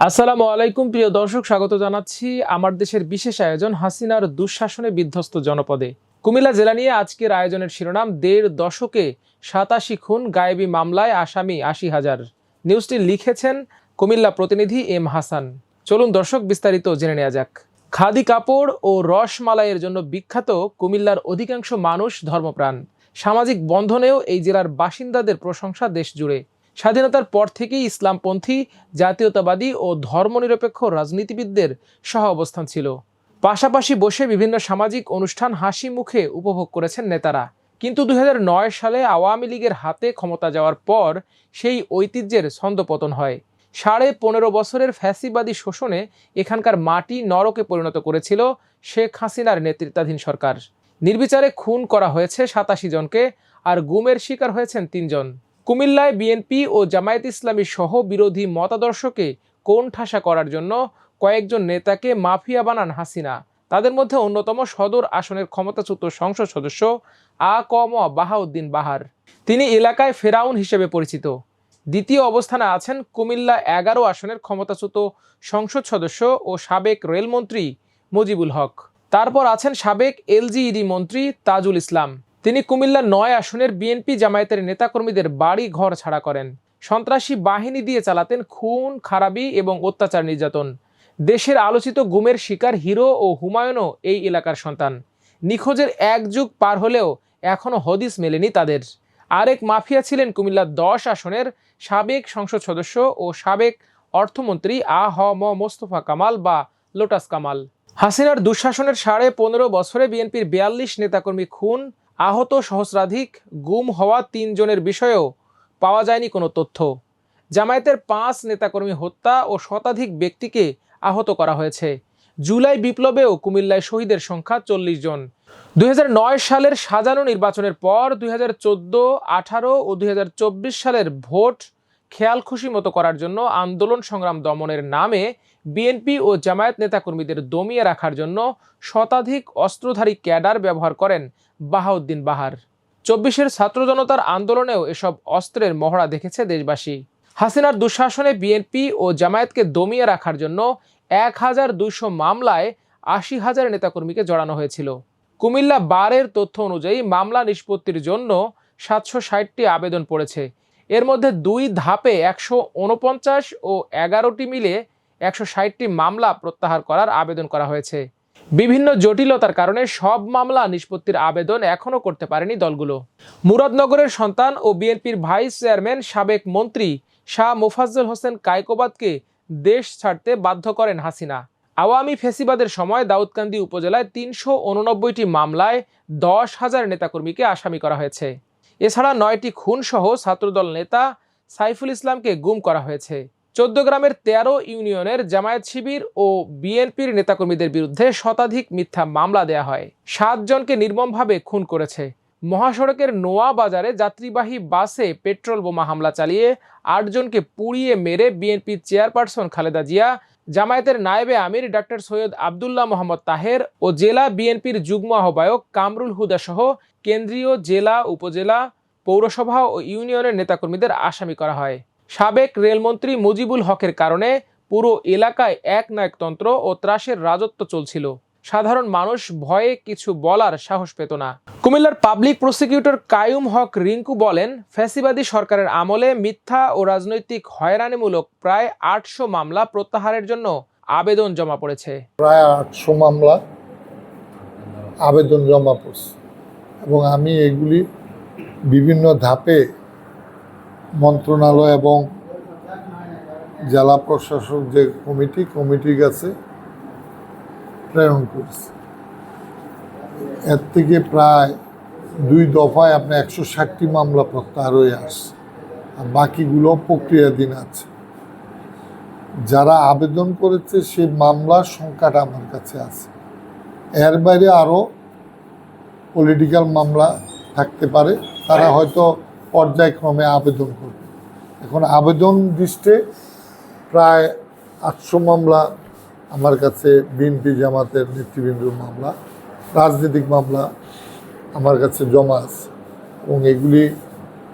আসসালামু আলাইকুম প্রিয় দর্শক, স্বাগত জানাচ্ছি আমার দেশের বিশেষ আয়োজন হাসিনার দুঃশাসনে বিধ্বস্ত জনপদে। কুমিল্লা জেলা নিয়ে আজকের আয়োজনের শিরোনাম, ১.৫ দশকে ৮৭ খুন, গায়েবী মামলায় আসামি ৮০,০০০। নিউজটি লিখেছেন কুমিল্লা প্রতিনিধি এম হাসান। চলুন দর্শক বিস্তারিত জেনে নেওয়া যাক। খাদি কাপড় ও রসমালাইয়ের জন্য বিখ্যাত কুমিল্লার অধিকাংশ মানুষ ধর্মপ্রাণ। সামাজিক বন্ধনেও এই জেলার বাসিন্দাদের প্রশংসা দেশ জুড়ে। স্বাধীনতার পর থেকেই ইসলামপন্থী, জাতীয়তাবাদী ও ধর্মনিরপেক্ষ রাজনীতিবিদদের সহ অবস্থান ছিল। পাশাপাশি বসে বিভিন্ন সামাজিক অনুষ্ঠান হাসি মুখে উপভোগ করেছেন নেতারা। কিন্তু ২০০৯ সালে আওয়ামী লীগের হাতে ক্ষমতা যাওয়ার পর সেই ঐতিহ্যের ছন্দপতন হয়। ১৫.৫ বছরের ফ্যাসিবাদী শোষণে এখানকার মাটি নরকে পরিণত করেছিল শেখ হাসিনার নেতৃত্বাধীন সরকার। নির্বিচারে খুন করা হয়েছে ৮৭ জনকে, আর গুমের শিকার হয়েছেন ৩ জন। কুমিল্লায় বিএনপি ও জামায়াত ইসলামী সহ বিরোধী মতাদর্শকে কোণঠাসা করার জন্য কয়েকজন নেতাকে মাফিয়া বানান হাসিনা। তাদের মধ্যে অন্যতম সদর আসনের ক্ষমতাচ্যুত সংসদ সদস্য আ.ক.ম বাহাউদ্দিন বাহার। তিনি এলাকায় ফেরাউন হিসেবে পরিচিত। দ্বিতীয় অবস্থানে আছেন কুমিল্লা ১১ আসনের ক্ষমতাচ্যুত সংসদ সদস্য ও সাবেক রেলমন্ত্রী মুজিবুল হক। তারপর আছেন সাবেক এলজিইডি মন্ত্রী তাজুল ইসলাম। তিনি কুমিল্লা ৯ আসনের বিএনপি জামায়াতের নেতাকর্মীদের বাড়ি ঘর ছাড়া করেন। সন্ত্রাসী বাহিনী দিয়ে চালাতেন খুন, খারাপি এবং অত্যাচার নির্যাতন। দেশের আলোচিত গুমের শিকার হিরো ও হুমায়ুনও এই এলাকার সন্তান। নিখোঁজের ১ যুগ পার হলেও এখনও হদিস মেলেনি তাদের। আরেক মাফিয়া ছিলেন কুমিল্লা ১০ আসনের সাবেক সংসদ সদস্য ও সাবেক অর্থমন্ত্রী আ.হ.ম মোস্তফা কামাল বা লোটাস কামাল। হাসিনার দুঃশাসনের ১৫.৫ বছরে বিএনপির ৪২ নেতাকর্মী খুন, আহত সহস্রাধিক, গুম হওয়া ৩ জনের বিষয়েও পাওয়া যায়নি কোনো তথ্য। জামায়াতের ৫ নেতাকর্মী হত্যা ও শতাধিক ব্যক্তিকে আহত করা হয়েছে। জুলাই বিপ্লবেও কুমিল্লায় শহীদের সংখ্যা ৪০ জন। ২০০৯ সালের সাজানো নির্বাচনের পর ২০১৪, ১৮ ও ২০২৪ সালের ভোট খেয়াল খুশি মতো করার জন্য আন্দোলন সংগ্রাম দমনের নামে বিএনপি ও জামায়াত নেতাকর্মীদের দমিয়ে রাখার জন্য শতাধিক অস্ত্রধারী ক্যাডার ব্যবহার করেন বাহাউদ্দিন বাহার। ২৪-এর ছাত্র জনতার আন্দোলনেও এসব অস্ত্রের মহড়া দেখেছে দেশবাসী। হাসিনার দুঃশাসনে বিএনপি ও জামায়াতকে দমিয়ে রাখার জন্য ১,২০০ মামলায় ৮০,০০০ নেতাকর্মীকে জড়ানো হয়েছিল। কুমিল্লা বারের তথ্য অনুযায়ী মামলা নিষ্পত্তির জন্য ৭৬০টি আবেদন পড়েছে। এর মধ্যে ২ ধাপে ১৪৯ ও ১১টি মিলে ১৬০টি মামলা প্রত্যাহার করার আবেদন করা হয়েছে। বিভিন্ন জটিলতার কারণে সব মামলা নিষ্পত্তির আবেদন এখনও করতে পারেনি দলগুলো। মুরাদনগরের সন্তান ও বিএনপির ভাইস চেয়ারম্যান সাবেক মন্ত্রী শাহ মোফাজ্জল হোসেন কায়কোবাদকে দেশ ছাড়তে বাধ্য করেন হাসিনা। আওয়ামী ফ্যাসিবাদের সময় দাউদকান্দি উপজেলায় ৩৮৯টি মামলায় ১০,০০০ নেতাকর্মীকে আসামি করা হয়েছে। এছাড়া ৯টি খুনসহ ছাত্রদল নেতা সাইফুল ইসলামকে গুম করা হয়েছে। ১৪ গ্রামের ১৩ ইউনিয়নের জামায়াত শিবির ও বিএনপির নেতাকর্মীদের বিরুদ্ধে শতাধিক মিথ্যা মামলা দেয়া হয়। ৭ জনকে নির্মমভাবে খুন করেছে। মহাসড়কের নোয়া বাজারে যাত্রীবাহী বাসে পেট্রোল বোমা হামলা চালিয়ে ৮ জনকে পুড়িয়ে মেরে বিএনপির চেয়ারপারসন খালেদা জিয়া, জামায়াতের নায়েবে আমির ডাক্তার সৈয়দ আবদুল্লাহ মোহাম্মদ তাহের ও জেলা বিএনপির যুগ্ম আহ্বায়ক কামরুল হুদা সহ কেন্দ্রীয়, জেলা, উপজেলা, পৌরসভা ও ইউনিয়নের নেতাকর্মীদের আসামি করা হয়। সাবেক রেলমন্ত্রী মুজিবুল হকের কারণে পুরো এলাকায় একনায়কতন্ত্র ও ত্রাসের রাজত্ব চলছিল। সাধারণ মানুষ ভয়ে কিছু বলার সাহস পেত না। কুমিল্লার পাবলিক প্রসিকিউটর কাইয়ুম হক রিঙ্কু বলেন, ফ্যাসিবাদী সরকারের আমলে মিথ্যা ও রাজনৈতিক হয়রানিমূলক প্রায় ৮০০ মামলা প্রত্যাহারের জন্য আবেদন জমা পড়েছে। প্রায় ৮০০ মামলা আবেদন জমা পড়ছে এবং আমি এগুলি বিভিন্ন ধাপে মন্ত্রণালয় এবং জেলা প্রশাসক যে কমিটির কাছে প্রেরণ করেছে। এর থেকে প্রায় ২ দফায় আপনার ১৬০টি মামলা প্রত্যাহার হয়ে আসছে, আর বাকিগুলো প্রক্রিয়াধীন আছে। যারা আবেদন করেছে সেই মামলার সংখ্যাটা আমার কাছে আছে। এর বাইরে আরও পলিটিক্যাল মামলা থাকতে পারে, তারা হয়তো পর্যায়ক্রমে আবেদন করবে। এখন আবেদন লিস্টে প্রায় ৮০০ মামলা আমার কাছে বিএনপি জামাতের নেতৃবৃন্দর মামলা, রাজনৈতিক মামলা আমার কাছে জমা আছে এবং এগুলি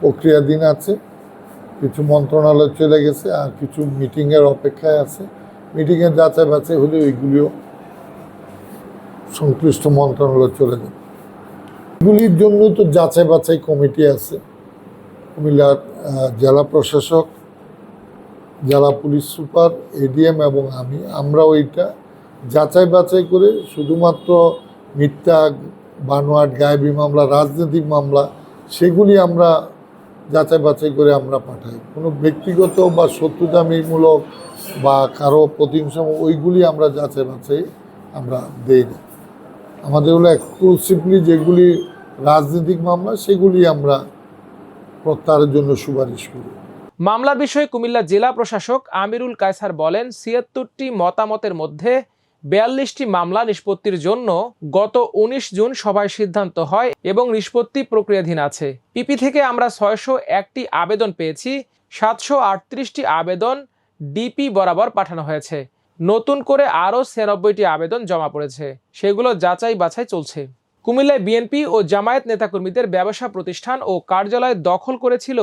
প্রক্রিয়াধীন আছে কিছু মন্ত্রণালয় চলে গেছে, আর কিছু মিটিংয়ের অপেক্ষায় আছে। মিটিংয়ের যাচাই বাছাই হলে ওইগুলিও সংশ্লিষ্ট মন্ত্রণালয় চলে যাবে। এগুলির জন্য তো যাচাই বাছাই কমিটি আছে, কুমিল্লার জেলা প্রশাসক, জেলা পুলিশ সুপার, এডিএম এবং আমরা ওইটা যাচাই বাছাই করে শুধুমাত্র মিথ্যা, বানোয়াট, গায়েবী মামলা, রাজনৈতিক মামলা, সেগুলি আমরা যাচাই বাছাই করে আমরা পাঠাই। কোনো ব্যক্তিগত বা শত্রুতামিমূলক বা কারো প্রতিহিংসা, ওইগুলি আমরা যাচাই বাছাই আমরা দেই না। আমাদের হলো এক্সক্লুসিভলি যেগুলি রাজনৈতিক মামলা, সেগুলি আমরা প্রত্যাহারের জন্য সুপারিশ করি। মামলার বিষয়ে কুমিল্লা জেলা প্রশাসক আমিরুল কায়সার বলেন, ৭৬টি মতামতের মধ্যে ৪২টি মামলা নিষ্পত্তির জন্য গত ১৯ জুন সভায় সিদ্ধান্ত হয় এবং নিষ্পত্তি প্রক্রিয়াধীন আছে। পিপি থেকে আমরা ৬০১টি আবেদন পেয়েছি, ৭৩৮টি আবেদন ডিপি বরাবর পাঠানো হয়েছে। নতুন করে আরও ৯৬টি আবেদন জমা পড়েছে, সেগুলো যাচাই বাছাই চলছে। কুমিল্লায় বিএনপি ও জামায়াত নেতাকর্মীদের ব্যবসা প্রতিষ্ঠান ও কার্যালয় দখল করেছিল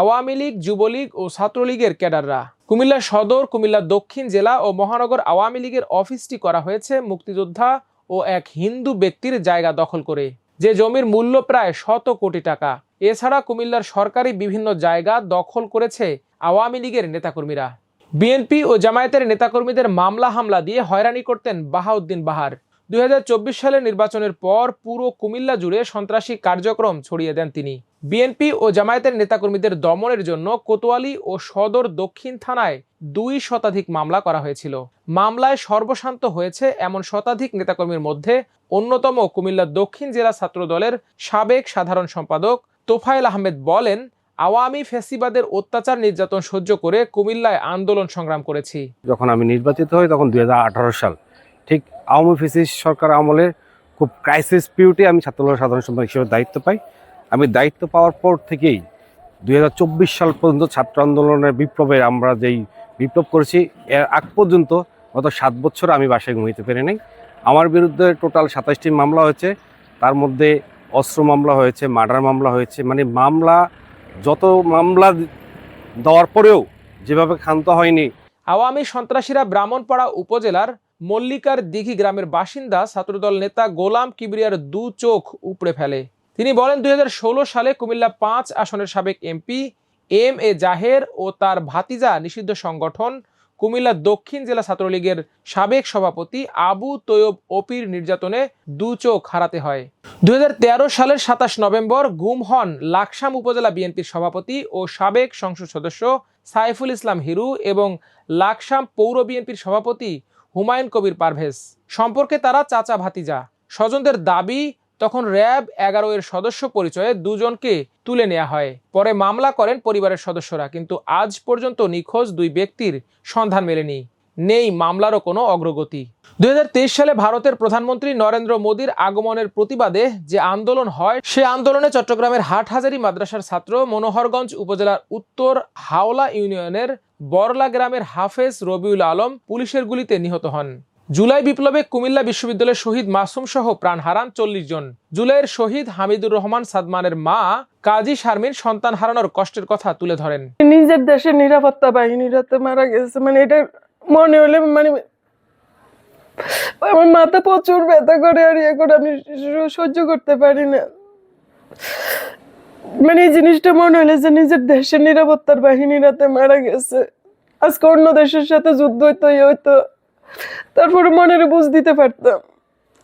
আওয়ামী লীগ, যুবলীগ ও ছাত্রলীগের ক্যাডাররা। কুমিল্লা সদর, কুমিল্লা দক্ষিণ জেলা ও মহানগর আওয়ামী লীগের অফিসটি করা হয়েছে মুক্তিযোদ্ধা ও এক হিন্দু ব্যক্তির জায়গা দখল করে, যে জমির মূল্য প্রায় ১০০ কোটি টাকা। এছাড়া কুমিল্লার সরকারি বিভিন্ন জায়গা দখল করেছে আওয়ামী লীগের নেতাকর্মীরা। বিএনপি ও জামায়াতের নেতাকর্মীদের মামলা হামলা দিয়ে হয়রানি করতেন বাহাউদ্দিন বাহার। ২০২৪ সালের নির্বাচনের পর পুরো কুমিল্লা জুড়ে সন্ত্রাসী কার্যক্রম ছড়িয়ে দেন তিনি। বিএনপি ও জামায়াতের নেতাকর্মীদের দমনের জন্য কোতোয়ালি ও সদর দক্ষিণ থানায় ২ শতাধিক মামলা করা হয়েছিল। মামলায় সর্বশান্ত হয়েছে এমন শতাধিক নেতাকর্মীর মধ্যে অন্যতম কুমিল্লা দক্ষিণ জেলা ছাত্রদলের সাবেক সাধারণ সম্পাদক তোফায়েল আহমেদ বলেন, আওয়ামী ফ্যাসিবাদের অত্যাচার নির্যাতন সহ্য করে কুমিল্লায় আন্দোলন সংগ্রাম করেছি। যখন আমি নির্বাচিত হই তখন ২০১৮ সাল, ঠিক আওয়ামী ফ্যাসিস্ট সরকার আমলে খুব ক্রাইসিস পিরিয়ডে আমি ছাত্রদলের সাধারণ সম্পাদক হিসেবে দায়িত্ব পাই। আমি দায়িত্ব পাওয়ার পর থেকেই ২০২৪ সাল পর্যন্ত ছাত্র আন্দোলনের বিপ্লবে আমরা যেই বিপ্লব করেছি, এর আগ পর্যন্ত গত ৭ বছর আমি বাসায় ঘুমাইতে পারি নাই। আমার বিরুদ্ধে টোটাল ২৭টি মামলা হয়েছে, তার মধ্যে অস্ত্র মামলা হয়েছে, মার্ডার মামলা হয়েছে। মানে মামলা, যত মামলা দেওয়ার পরেও যেভাবে ক্ষান্ত হয়নি। আওয়ামী সন্ত্রাসীরা ব্রাহ্মণপাড়া উপজেলার মল্লিকার দিঘি গ্রামের বাসিন্দা ছাত্রদল নেতা গোলাম কিবরিয়ার ২ চোখ উপড়ে ফেলে। তিনি বলেন, ২০১৬ সালে কুমিল্লা ৫ আসনের সাবেক এমপি এম এ জাহের ও তার ভাতিজা নিষিদ্ধ সংগঠন কুমিল্লা দক্ষিণ জেলা ছাত্রলীগের সাবেক সভাপতি আবু তৈয়ব অপির নির্যাতনে ২ চোখ হারাতে হয়। ২০১৩ সালের ২৭ নভেম্বর গুম হন লাকসাম উপজেলা বিএনপির সভাপতি ও সাবেক সংসদ সদস্য সাইফুল ইসলাম হিরু এবং লাকসাম পৌর বিএনপির সভাপতি হুমায়ুন কবির পারভেজ। সম্পর্কে তারা চাচা ভাতিজা। স্বজনদের দাবি, তখন র্যাব ১১ এর সদস্য পরিচয়ে দুজনকে তুলে নেওয়া হয়। পরে মামলা করেন পরিবারের সদস্যরা, কিন্তু আজ পর্যন্ত নিখোঁজ ২ ব্যক্তির সন্ধান মেলেনি। নেই মামলারও কোনো অগ্রগতি। ২০২৩ সালে ভারতের প্রধানমন্ত্রী নরেন্দ্র মোদীর আগমনের প্রতিবাদে যে আন্দোলন হয়, সে আন্দোলনে চট্টগ্রামের হাটহাজারী মাদ্রাসার ছাত্র মনোহরগঞ্জ উপজেলার উত্তর হাওলা ইউনিয়নের বরলা গ্রামের হাফেজ রবিউল আলম পুলিশের গুলিতে নিহত হন। জুলাই বিপ্লবে কুমিল্লা বিশ্ববিদ্যালয়ের শহীদ মাসুম সহ প্রাণ হারান ৪০ জন। জুলাইয়ের শহীদ হামিদুর রহমান সাদমানের মা কাজী শারমিন সন্তান হারানোর কষ্টের কথা তুলে ধরেন। নিজের দেশের নিরাপত্তা বাহিনীরা তো মারা গেছে, মানে এটা মনে হলে মানে আমার মাথা প্রচুর ব্যথা করে, আর ইয়ে করে আমি সহ্য করতে পারি না। মানে এই জিনিসটা মনে হলে যে নিজের দেশের নিরাপত্তার বাহিনীরা তো মারা গেছে, আজকে অন্য দেশের সাথে যুদ্ধ হইতো, হয়তো তারপরে মনের বুঝ দিতে পারতাম।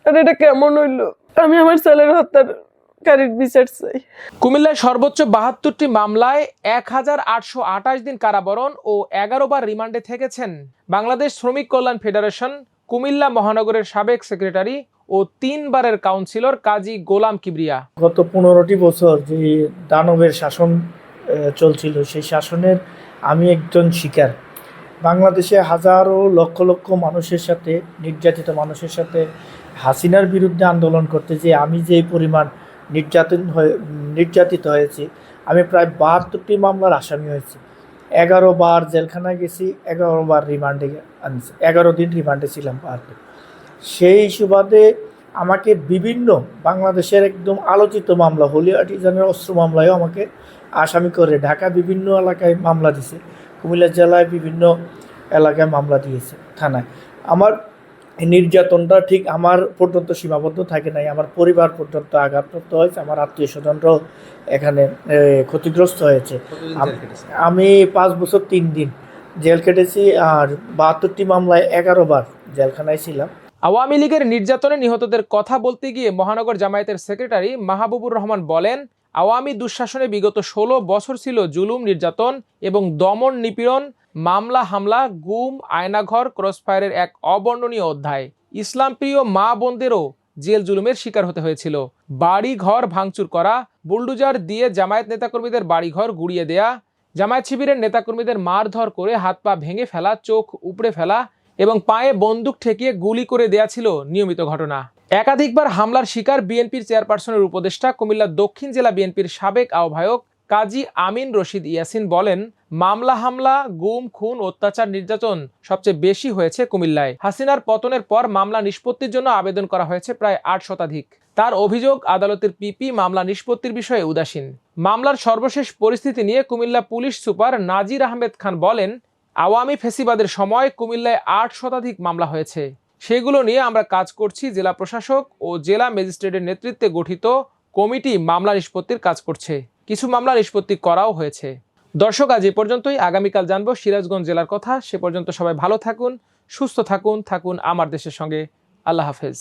আর এটা কেমন হইলো? আমি আমার ছেলের হত্যাকারীর বিচার চাই। কুমিল্লায় সর্বোচ্চ ৭২টি মামলায় ১,৮২৮ দিন কারাবরণ ও ১১ বার রিমান্ডে থেকেছেন বাংলাদেশ শ্রমিক কল্যাণ ফেডারেশন কুমিল্লা মহানগরের সাবেক সেক্রেটারি ও ৩ বারের কাউন্সিলর কাজী গোলাম কিবরিয়া। গত ১৫টি বছর যে দানবের শাসন চলছিল, সেই শাসনের আমি একজন শিকার। বাংলাদেশে হাজারো লক্ষ লক্ষ মানুষের সাথে, নির্যাতিত মানুষের সাথে হাসিনার বিরুদ্ধে আন্দোলন করতে যে আমি যে পরিমাণ নির্যাতিত হয়েছি, আমি প্রায় ৭২টি মামলার আসামি হয়েছি। ১১ বার জেলখানায় গেছি, ১১ বার রিমান্ডে আনছি, ১১ দিন রিমান্ডে ছিলাম পার। সেই সুবাদে আমাকে বিভিন্ন বাংলাদেশের একদম আলোচিত মামলা হোলি আর্টিজানের অস্ত্র মামলায়ও আমাকে আসামি করে ঢাকা বিভিন্ন এলাকায় মামলা দিয়েছে, কুমিল্লা জেলায় বিভিন্ন এলাকায় মামলা দিয়েছে থানায়। আমার এই নির্যাতনটা ঠিক আমার পর্যন্ত সীমাবদ্ধ থাকে নাই, আমার পরিবার পর্যন্ত আঘাতপ্রাপ্ত হয়েছে, আমার আত্মীয় স্বজনরাও এখানে ক্ষতিগ্রস্ত হয়েছে। আমি 5 বছর 3 দিন জেল কেটেছি, আর 72টি মামলায় 11 বার জেলখানায় ছিলাম। আওয়ামী লীগের নির্যাতনে নিহতদের কথা বলতে গিয়ে মহানগর জামায়াতের সেক্রেটারি মাহবুবুর রহমান বলেন, আওয়ামী দুঃশাসনে বিগত 16 বছর ছিল জুলুম, নির্যাতন এবং দমন নিপীড়ন, মামলা, হামলা, গুম, আয়নাঘর, ক্রসফায়ারের এক অবর্ণনীয় অধ্যায়। ইসলামপ্রিয় মা বোনদেরও জেল জুলুমের শিকার হতে হয়েছিল। বাড়ি ঘর ভাঙচুর করা, বুলডোজার দিয়ে জামায়াত নেতাকর্মীদের বাড়িঘর গুড়িয়ে দেয়া, জামায়াত শিবিরের নেতাকর্মীদের মারধর করে হাত পা ভেঙে ফেলা, চোখ উপড়ে ফেলা এবং পায়ে বন্দুক ঠেকিয়ে গুলি করে দেয়া ছিল নিয়মিত ঘটনা। একাধিকবার হামলার শিকার বিএনপির চেয়ারপারসনের উপদেষ্টা কুমিল্লা দক্ষিণ জেলা বিএনপির সাবেক আহ্বায়ক কাজী আমিন রশিদ ইয়াসিন বলেন, মামলা, হামলা, গুম, খুন, অত্যাচার, নির্যাতন সবচেয়ে বেশি হয়েছে কুমিল্লায়। হাসিনার পতনের পর মামলা নিষ্পত্তির জন্য আবেদন করা হয়েছে প্রায় 8 শতাধিক। তার অভিযোগ, আদালতের পিপি মামলা নিষ্পত্তির বিষয়ে উদাসীন। মামলার সর্বশেষ পরিস্থিতি নিয়ে কুমিল্লা পুলিশ সুপার নাজির আহমেদ খান বলেন, আওয়ামী ফ্যাসিবাদের সময় কুমিল্লায় 8 শতাধিক মামলা হয়েছে। সেগুলো নিয়ে আমরা কাজ করছি। জেলা প্রশাসক ও জেলা ম্যাজিস্ট্রেটের নেতৃত্বে গঠিত কমিটি মামলা নিষ্পত্তির কাজ করছে। কিছু মামলা নিষ্পত্তি করাও হয়েছে। দর্শক, আজ এ পর্যন্তই। আগামীকাল জানবো সিরাজগঞ্জ জেলার কথা। সে পর্যন্ত সবাই ভালো থাকুন, সুস্থ থাকুন, থাকুন আমার দেশের সঙ্গে। আল্লাহ হাফেজ।